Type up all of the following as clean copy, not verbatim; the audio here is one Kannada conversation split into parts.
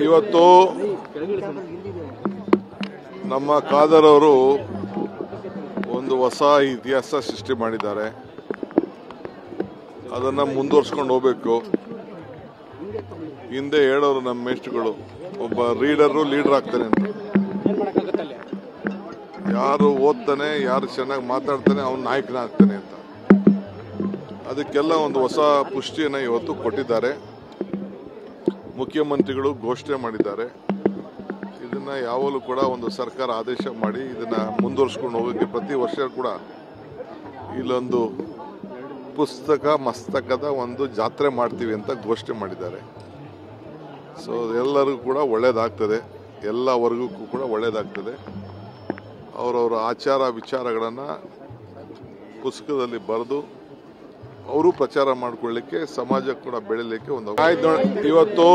ಇವತ್ತು ನಮ್ಮ ಖಾದರ್ ಅವರು ಒಂದು ಹೊಸ ಇತಿಹಾಸ ಸೃಷ್ಟಿ ಮಾಡಿದ್ದಾರೆ. ಅದನ್ನು ಮುಂದುವರ್ಸ್ಕೊಂಡು ಹೋಗಬೇಕು. ಹಿಂದೆ ಹೇಳೋರು ನಮ್ಮ ಮೇಷ್ಟ್ರುಗಳು, ಒಬ್ಬ ರೀಡರು ಲೀಡರ್ ಆಗ್ತಾನೆ ಅಂತ. ಯಾರು ಓದ್ತಾನೆ, ಯಾರು ಚೆನ್ನಾಗಿ ಮಾತಾಡ್ತಾನೆ, ಅವನು ನಾಯಕನಾಗ್ತಾನೆ ಅಂತ. ಅದಕ್ಕೆಲ್ಲ ಒಂದು ಹೊಸ ಪುಷ್ಟಿಯನ್ನು ಇವತ್ತು ಕೊಟ್ಟಿದ್ದಾರೆ. ಮುಖ್ಯಮಂತ್ರಿಗಳು ಘೋಷಣೆ ಮಾಡಿದ್ದಾರೆ. ಇದನ್ನ ಯಾವಾಗಲೂ ಕೂಡ ಒಂದು ಸರ್ಕಾರ ಆದೇಶ ಮಾಡಿ ಇದನ್ನ ಮುಂದುವರ್ಸ್ಕೊಂಡು ಹೋಗೋಕ್ಕೆ ಪ್ರತಿ ವರ್ಷ ಕೂಡ ಇಲ್ಲೊಂದು ಪುಸ್ತಕ ಮಸ್ತಕದ ಒಂದು ಜಾತ್ರೆ ಮಾಡ್ತೀವಿ ಅಂತ ಘೋಷಣೆ ಮಾಡಿದ್ದಾರೆ. ಸೊ ಎಲ್ಲರಿಗೂ ಕೂಡ ಒಳ್ಳೇದಾಗ್ತದೆ, ಎಲ್ಲ ವರ್ಗಕ್ಕೂ ಕೂಡ ಒಳ್ಳೇದಾಗ್ತದೆ. ಅವರವರ ಆಚಾರ ವಿಚಾರಗಳನ್ನು ಪುಸ್ತಕದಲ್ಲಿ ಬರೆದು ಅವರು ಪ್ರಚಾರ ಮಾಡಿಕೊಳ್ಳಿಕ್ಕೆ, ಸಮಾಜ ಕೂಡ ಬೆಳೀಲಿಕ್ಕೆ ಒಂದು ಇವತ್ತು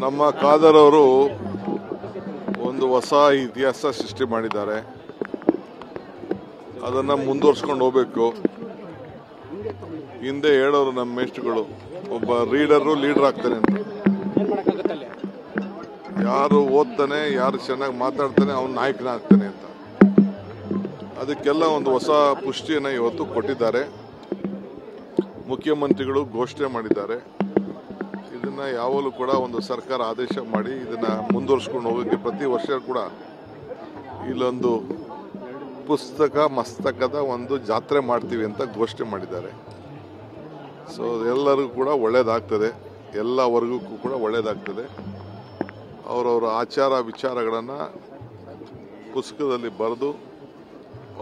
ನಮ್ಮ ಖಾದರ್ ಅವರು ಒಂದು ಹೊಸ ಇತಿಹಾಸ ಸೃಷ್ಟಿ ಮಾಡಿದ್ದಾರೆ. ಅದನ್ನು ಮುಂದುವರ್ಸ್ಕೊಂಡು ಹೋಗಬೇಕು. ಹಿಂದೆ ಹೇಳೋರು ನಮ್ಮ ಮೇಷ್ಟ್ರುಗಳು, ಒಬ್ಬ ರೀಡರು ಲೀಡರ್ ಆಗ್ತಾನೆ ಅಂತ. ಯಾರು ಓದ್ತಾನೆ, ಯಾರು ಚೆನ್ನಾಗಿ ಮಾತಾಡ್ತಾನೆ, ಅವನು ನಾಯಕನಾಗ್ತಾನೆ ಅಂತ. ಅದಕ್ಕೆಲ್ಲ ಒಂದು ಹೊಸ ಪುಷ್ಟಿಯನ್ನು ಇವತ್ತು ಕೊಟ್ಟಿದ್ದಾರೆ. ಮುಖ್ಯಮಂತ್ರಿಗಳು ಘೋಷಣೆ ಮಾಡಿದ್ದಾರೆ. ಇದನ್ನ ಯಾವಾಗಲೂ ಕೂಡ ಒಂದು ಸರ್ಕಾರ ಆದೇಶ ಮಾಡಿ ಇದನ್ನ ಮುಂದುವರ್ಸ್ಕೊಂಡು ಹೋಗೋಕ್ಕೆ ಪ್ರತಿ ವರ್ಷ ಕೂಡ ಇಲ್ಲೊಂದು ಪುಸ್ತಕ ಮಸ್ತಕದ ಒಂದು ಜಾತ್ರೆ ಮಾಡ್ತೀವಿ ಅಂತ ಘೋಷಣೆ ಮಾಡಿದ್ದಾರೆ. ಸೊ ಎಲ್ಲರಿಗೂ ಕೂಡ ಒಳ್ಳೇದಾಗ್ತದೆ, ಎಲ್ಲ ವರ್ಗಕ್ಕೂ ಕೂಡ ಒಳ್ಳೇದಾಗ್ತದೆ. ಅವರವರ ಆಚಾರ ವಿಚಾರಗಳನ್ನು ಪುಸ್ತಕದಲ್ಲಿ ಬರೆದು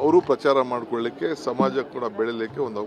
ಅವರು ಪ್ರಚಾರ ಮಾಡಿಕೊಳ್ಳಿಕ್ಕೆ, ಸಮಾಜ ಕೂಡ ಬೆಳೀಲಿಕ್ಕೆ ಒಂದು